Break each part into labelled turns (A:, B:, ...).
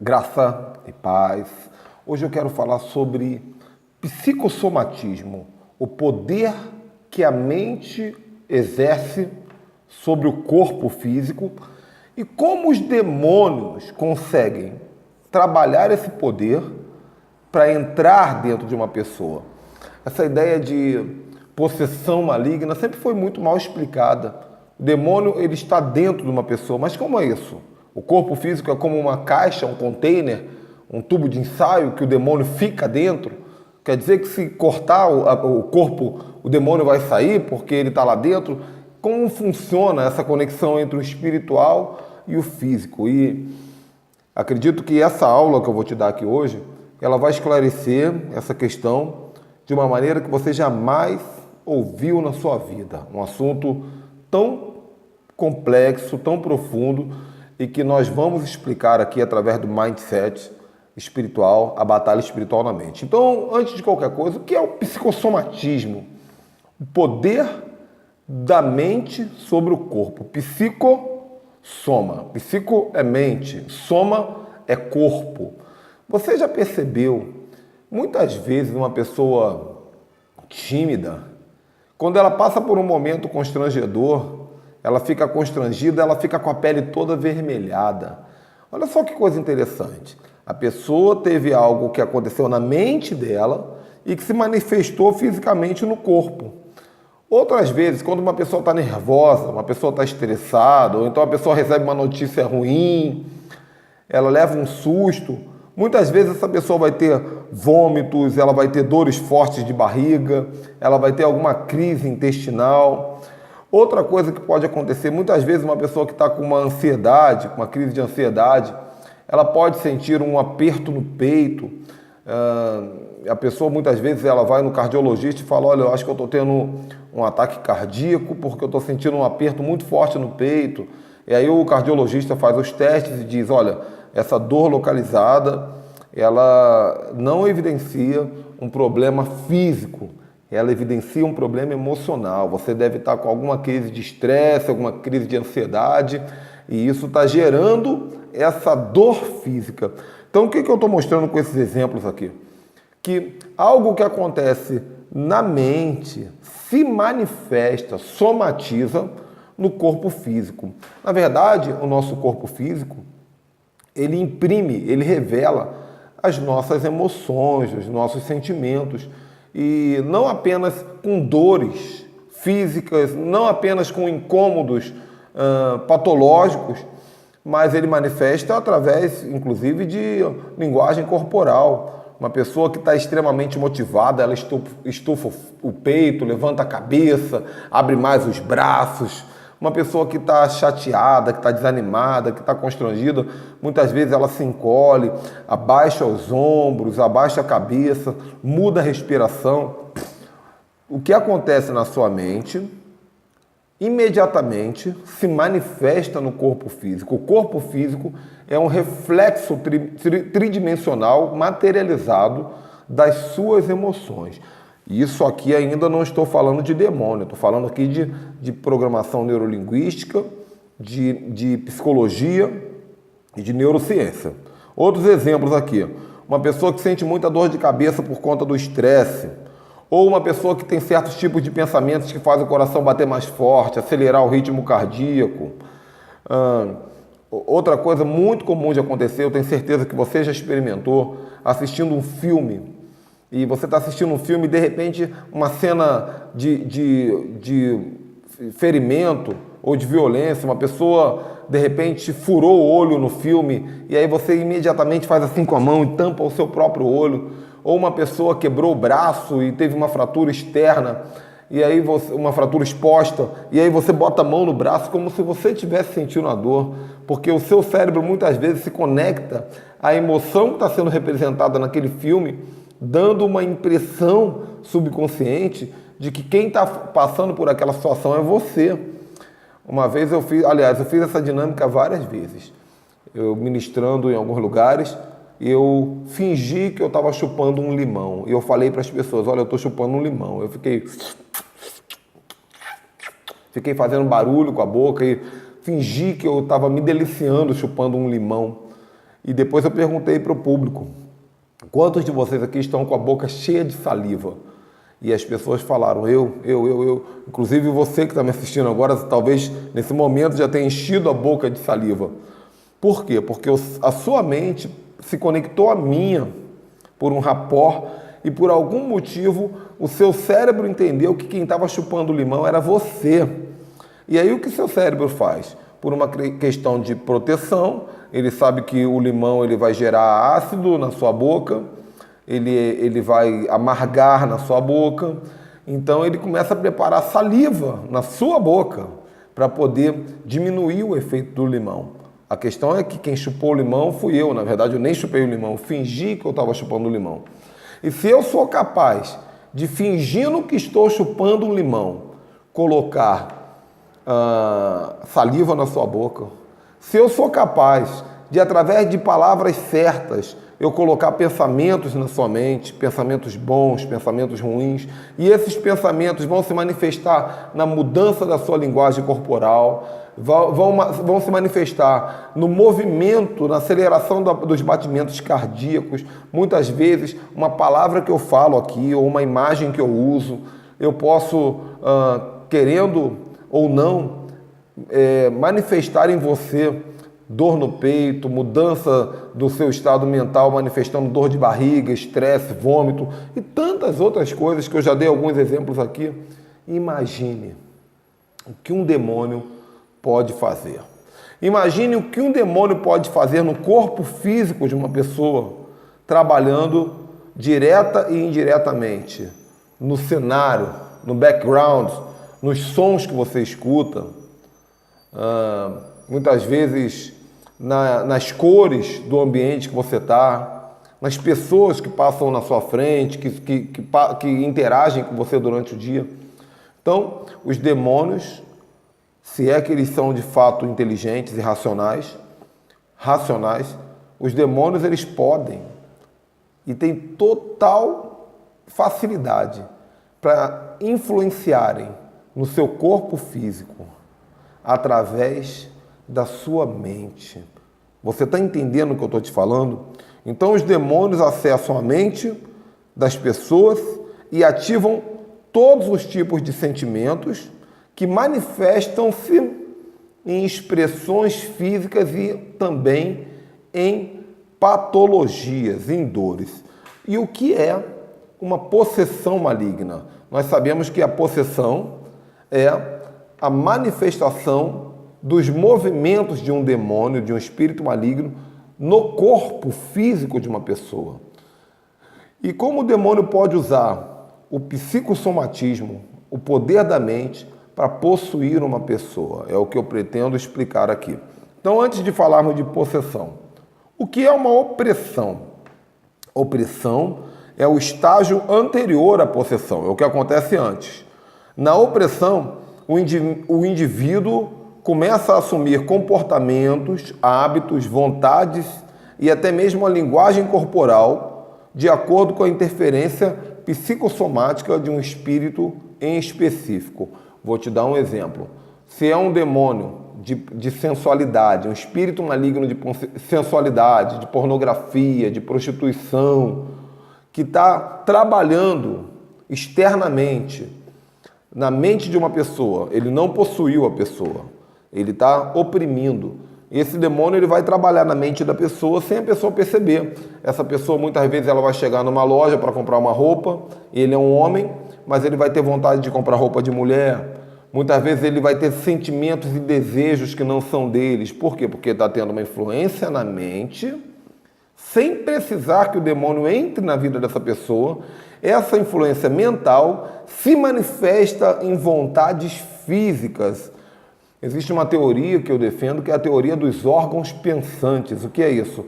A: Graça e paz. Hoje eu quero falar sobre psicossomatismo, o poder que a mente exerce sobre o corpo físico e como os demônios conseguem trabalhar esse poder para entrar dentro de uma pessoa. Essa ideia de possessão maligna sempre foi muito mal explicada. O demônio ele está dentro de uma pessoa, mas como é isso? O corpo físico é como uma caixa, um container, um tubo de ensaio que o demônio fica dentro? Quer dizer que se cortar o corpo, o demônio vai sair porque ele está lá dentro? Como funciona essa conexão entre o espiritual e o físico? E acredito que essa aula que eu vou te dar aqui hoje, ela vai esclarecer essa questão de uma maneira que você jamais ouviu na sua vida. Um assunto tão complexo, tão profundo e que nós vamos explicar aqui através do mindset espiritual, a batalha espiritual na mente. Então, antes de qualquer coisa, o que é o psicossomatismo? O poder da mente sobre o corpo. Psicossoma. Psico é mente, soma é corpo. Você já percebeu, muitas vezes, uma pessoa tímida, quando ela passa por um momento constrangedor, ela fica constrangida, ela fica com a pele toda avermelhada. Olha só que coisa interessante. A pessoa teve algo que aconteceu na mente dela e que se manifestou fisicamente no corpo. Outras vezes, quando uma pessoa está nervosa, uma pessoa está estressada, ou então a pessoa recebe uma notícia ruim, ela leva um susto, muitas vezes essa pessoa vai ter vômitos, ela vai ter dores fortes de barriga, ela vai ter alguma crise intestinal. Outra coisa que pode acontecer, muitas vezes uma pessoa que está com uma ansiedade, com uma crise de ansiedade, ela pode sentir um aperto no peito. A pessoa muitas vezes ela vai no cardiologista e fala, olha, eu acho que eu estou tendo um ataque cardíaco porque eu estou sentindo um aperto muito forte no peito. E aí o cardiologista faz os testes e diz, olha, essa dor localizada, ela não evidencia um problema físico, ela evidencia um problema emocional. Você deve estar com alguma crise de estresse, alguma crise de ansiedade, e isso está gerando essa dor física. Então, o que eu estou mostrando com esses exemplos aqui? Que algo que acontece na mente se manifesta, somatiza no corpo físico. Na verdade, o nosso corpo físico, ele imprime, ele revela as nossas emoções, os nossos sentimentos, e não apenas com dores físicas, não apenas com incômodos patológicos, mas ele manifesta através, inclusive, de linguagem corporal. Uma pessoa que está extremamente motivada, ela estufa o peito, levanta a cabeça, abre mais os braços. Uma pessoa que está chateada, que está desanimada, que está constrangida, muitas vezes ela se encolhe, abaixa os ombros, abaixa a cabeça, muda a respiração. O que acontece na sua mente, imediatamente se manifesta no corpo físico. O corpo físico é um reflexo tridimensional materializado das suas emoções. Isso aqui ainda não estou falando de demônio, estou falando aqui de programação neurolinguística, de psicologia e de neurociência. Outros exemplos aqui, uma pessoa que sente muita dor de cabeça por conta do estresse, ou uma pessoa que tem certos tipos de pensamentos que fazem o coração bater mais forte, acelerar o ritmo cardíaco. Outra coisa muito comum de acontecer, eu tenho certeza que você já experimentou, assistindo um filme, e você está assistindo um filme e de repente uma cena de ferimento ou de violência, uma pessoa de repente furou o olho no filme e aí você imediatamente faz assim com a mão e tampa o seu próprio olho, ou uma pessoa quebrou o braço e teve uma fratura externa, e aí uma fratura exposta, e aí você bota a mão no braço como se você estivesse sentindo a dor, porque o seu cérebro muitas vezes se conecta à emoção que está sendo representada naquele filme, dando uma impressão subconsciente de que quem está passando por aquela situação é você. Uma vez eu fiz essa dinâmica várias vezes. Eu ministrando em alguns lugares, eu fingi que eu estava chupando um limão. E eu falei para as pessoas, olha, eu estou chupando um limão. Eu fiquei fazendo barulho com a boca e fingi que eu estava me deliciando chupando um limão. E depois eu perguntei para o público, quantos de vocês aqui estão com a boca cheia de saliva? E as pessoas falaram, eu. Inclusive você que está me assistindo agora, talvez nesse momento já tenha enchido a boca de saliva. Por quê? Porque a sua mente se conectou à minha por um rapport e por algum motivo o seu cérebro entendeu que quem estava chupando o limão era você. E aí o que seu cérebro faz? Por uma questão de proteção, ele sabe que o limão ele vai gerar ácido na sua boca, ele vai amargar na sua boca, então ele começa a preparar saliva na sua boca para poder diminuir o efeito do limão. A questão é que quem chupou o limão fui eu, na verdade eu nem chupei o limão, eu fingi que eu estava chupando o limão. E se eu sou capaz de, fingindo que estou chupando um limão, colocar saliva na sua boca, se eu sou capaz de, através de palavras certas, eu colocar pensamentos na sua mente, pensamentos bons, pensamentos ruins, e esses pensamentos vão se manifestar na mudança da sua linguagem corporal, vão se manifestar no movimento, na aceleração dos batimentos cardíacos. Muitas vezes, uma palavra que eu falo aqui, ou uma imagem que eu uso, eu posso, querendo ou não, manifestar em você dor no peito, mudança do seu estado mental, manifestando dor de barriga, estresse, vômito e tantas outras coisas que eu já dei alguns exemplos aqui. Imagine o que um demônio pode fazer. Imagine o que um demônio pode fazer no corpo físico de uma pessoa, trabalhando direta e indiretamente, no cenário, no background, nos sons que você escuta, muitas vezes nas cores do ambiente que você está, nas pessoas que passam na sua frente, que interagem com você durante o dia. Então, os demônios, se é que eles são de fato inteligentes e racionais, os demônios eles podem e têm total facilidade para influenciarem no seu corpo físico através da sua mente. Você está entendendo o que eu estou te falando? Então os demônios acessam a mente das pessoas e ativam todos os tipos de sentimentos que manifestam-se em expressões físicas e também em patologias, em dores. E o que é uma possessão maligna? Nós sabemos que a possessão é a manifestação dos movimentos de um demônio, de um espírito maligno, no corpo físico de uma pessoa. E como o demônio pode usar o psicossomatismo, o poder da mente, para possuir uma pessoa? É o que eu pretendo explicar aqui. Então, antes de falarmos de possessão, o que é uma opressão? Opressão é o estágio anterior à possessão, é o que acontece antes. Na opressão, o indivíduo começa a assumir comportamentos, hábitos, vontades e até mesmo a linguagem corporal de acordo com a interferência psicossomática de um espírito em específico. Vou te dar um exemplo. Se é um demônio de sensualidade, um espírito maligno de sensualidade, de pornografia, de prostituição, que está trabalhando externamente na mente de uma pessoa, ele não possuiu a pessoa, ele está oprimindo. Esse demônio ele vai trabalhar na mente da pessoa sem a pessoa perceber. Essa pessoa muitas vezes ela vai chegar numa loja para comprar uma roupa, ele é um homem, mas ele vai ter vontade de comprar roupa de mulher. Muitas vezes ele vai ter sentimentos e desejos que não são deles. Por quê? Porque está tendo uma influência na mente, sem precisar que o demônio entre na vida dessa pessoa. Essa influência mental se manifesta em vontades físicas. Existe uma teoria que eu defendo, que é a teoria dos órgãos pensantes. O que é isso?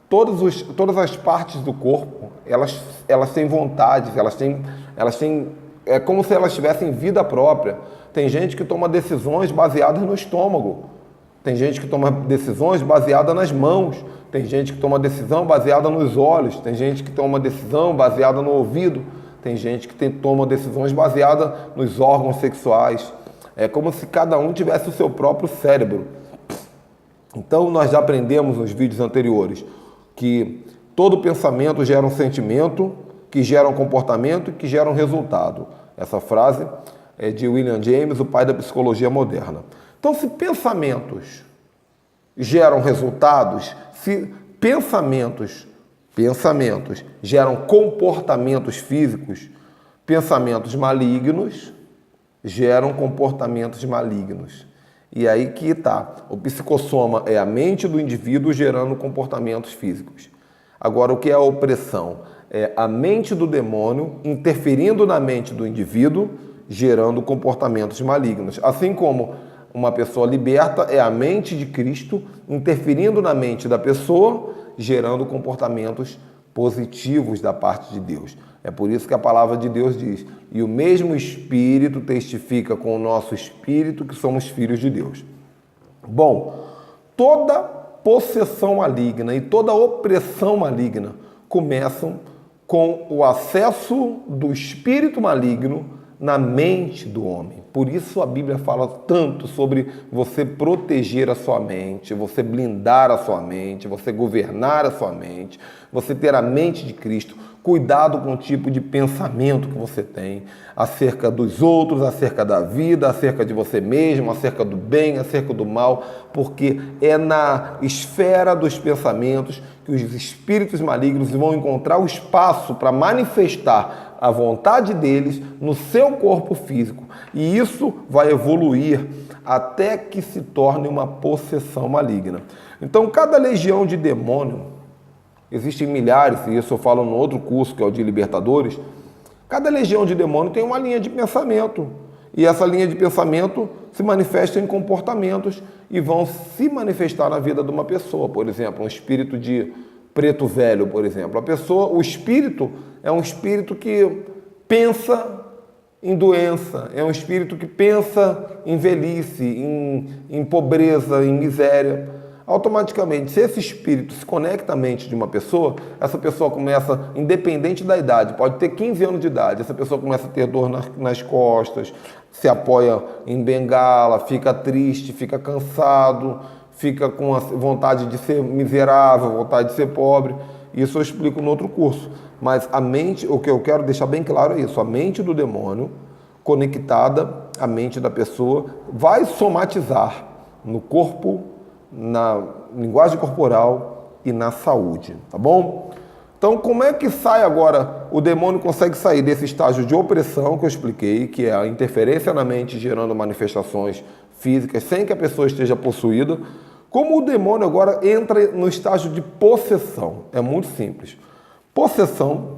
A: Todas as partes do corpo, elas têm vontades, elas têm, é como se elas tivessem vida própria. Tem gente que toma decisões baseadas no estômago. Tem gente que toma decisões baseadas nas mãos. Tem gente que toma decisão baseada nos olhos. Tem gente que toma decisão baseada no ouvido. Tem gente que toma decisões baseadas nos órgãos sexuais. É como se cada um tivesse o seu próprio cérebro. Então, nós já aprendemos nos vídeos anteriores que todo pensamento gera um sentimento, que gera um comportamento e que gera um resultado. Essa frase é de William James, o pai da psicologia moderna. Então, se pensamentos geram resultados, se pensamentos geram comportamentos físicos, pensamentos malignos geram comportamentos malignos. E aí que está. O psicossoma é a mente do indivíduo gerando comportamentos físicos. Agora, o que é a opressão? É a mente do demônio interferindo na mente do indivíduo, gerando comportamentos malignos. Assim como uma pessoa liberta é a mente de Cristo interferindo na mente da pessoa, gerando comportamentos positivos da parte de Deus. É por isso que a palavra de Deus diz: e o mesmo Espírito testifica com o nosso espírito que somos filhos de Deus. Bom, toda possessão maligna e toda opressão maligna começam com o acesso do espírito maligno na mente do homem. Por isso a Bíblia fala tanto sobre você proteger a sua mente, você blindar a sua mente, você governar a sua mente, você ter a mente de Cristo. Cuidado com o tipo de pensamento que você tem acerca dos outros, acerca da vida, acerca de você mesmo, acerca do bem, acerca do mal, porque é na esfera dos pensamentos que os espíritos malignos vão encontrar o espaço para manifestar a vontade deles no seu corpo físico. E isso vai evoluir até que se torne uma possessão maligna. Então, cada legião de demônio, existem milhares, e isso eu falo no outro curso, que é o de Libertadores, cada legião de demônio tem uma linha de pensamento. E essa linha de pensamento se manifesta em comportamentos e vão se manifestar na vida de uma pessoa. Por exemplo, um espírito de preto velho, por exemplo. O espírito é um espírito que pensa em doença, é um espírito que pensa em velhice, em pobreza, em miséria. Automaticamente, se esse espírito se conecta à mente de uma pessoa, essa pessoa começa, independente da idade, pode ter 15 anos de idade, essa pessoa começa a ter dor nas costas, se apoia em bengala, fica triste, fica cansado, fica com a vontade de ser miserável, vontade de ser pobre. Isso eu explico no outro curso. Mas a mente, o que eu quero deixar bem claro é isso, a mente do demônio conectada à mente da pessoa vai somatizar no corpo, na linguagem corporal e na saúde, tá bom? Então, como é que sai agora, o demônio consegue sair desse estágio de opressão que eu expliquei, que é a interferência na mente gerando manifestações físicas sem que a pessoa esteja possuída? Como o demônio agora entra no estágio de possessão? É muito simples. Possessão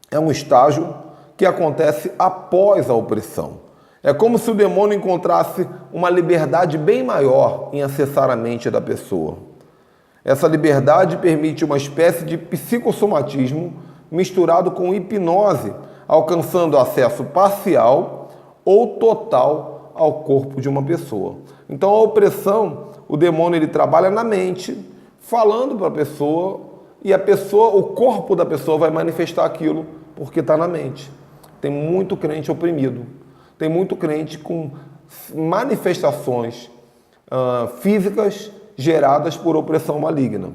A: é um estágio que acontece após a opressão. É como se o demônio encontrasse uma liberdade bem maior em acessar a mente da pessoa. Essa liberdade permite uma espécie de psicossomatismo misturado com hipnose, alcançando acesso parcial ou total ao corpo de uma pessoa. Então, a opressão, o demônio ele trabalha na mente, falando para a pessoa, e o corpo da pessoa vai manifestar aquilo porque está na mente. Tem muito crente oprimido. Tem muito crente com manifestações físicas geradas por opressão maligna.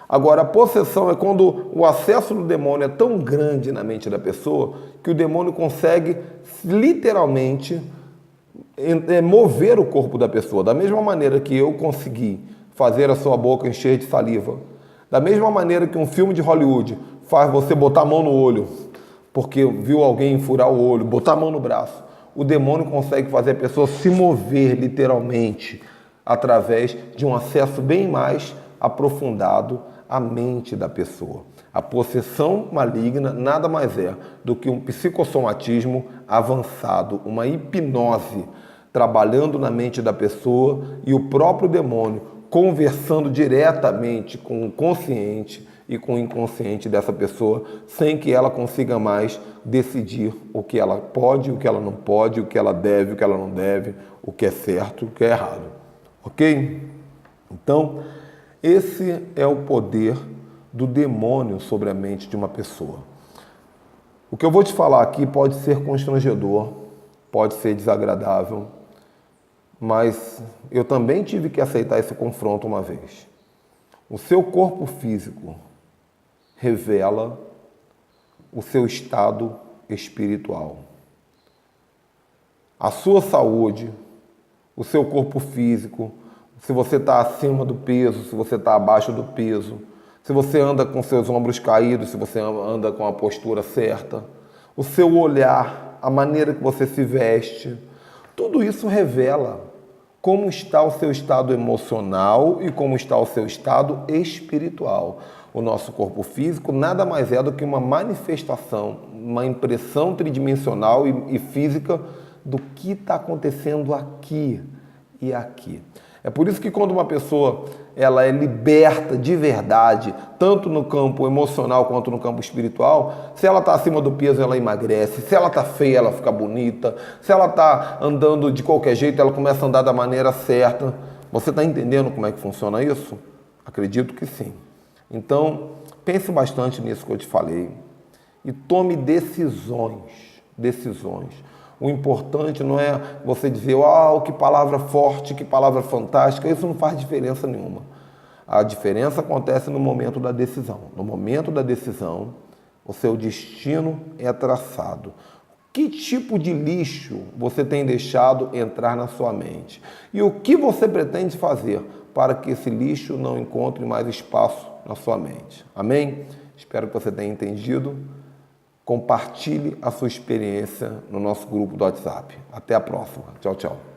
A: Agora, a possessão é quando o acesso do demônio é tão grande na mente da pessoa que o demônio consegue literalmente mover o corpo da pessoa. Da mesma maneira que eu consegui fazer a sua boca encher de saliva, da mesma maneira que um filme de Hollywood faz você botar a mão no olho, porque viu alguém furar o olho, botar a mão no braço, o demônio consegue fazer a pessoa se mover literalmente através de um acesso bem mais aprofundado à mente da pessoa. A possessão maligna nada mais é do que um psicossomatismo avançado, uma hipnose trabalhando na mente da pessoa e o próprio demônio conversando diretamente com o consciente e com o inconsciente dessa pessoa, sem que ela consiga mais decidir o que ela pode, o que ela não pode, o que ela deve, o que ela não deve, o que é certo, o que é errado. Ok? Então, esse é o poder do demônio sobre a mente de uma pessoa. O que eu vou te falar aqui pode ser constrangedor, pode ser desagradável, mas eu também tive que aceitar esse confronto uma vez. O seu corpo físico revela o seu estado espiritual. A sua saúde, o seu corpo físico, se você está acima do peso, se você está abaixo do peso, se você anda com seus ombros caídos, se você anda com a postura certa, o seu olhar, a maneira que você se veste, tudo isso revela como está o seu estado emocional e como está o seu estado espiritual. O nosso corpo físico nada mais é do que uma manifestação, uma impressão tridimensional e física do que está acontecendo aqui e aqui. É por isso que quando uma pessoa ela é liberta de verdade, tanto no campo emocional quanto no campo espiritual, se ela está acima do peso, ela emagrece, se ela está feia, ela fica bonita, se ela está andando de qualquer jeito, ela começa a andar da maneira certa. Você está entendendo como é que funciona isso? Acredito que sim. Então, pense bastante nisso que eu te falei e tome decisões. O importante não é você dizer, que palavra forte, que palavra fantástica, isso não faz diferença nenhuma. A diferença acontece no momento da decisão. No momento da decisão, o seu destino é traçado. Que tipo de lixo você tem deixado entrar na sua mente? E o que você pretende fazer para que esse lixo não encontre mais espaço na sua mente? Amém? Espero que você tenha entendido. Compartilhe a sua experiência no nosso grupo do WhatsApp. Até a próxima. Tchau, tchau.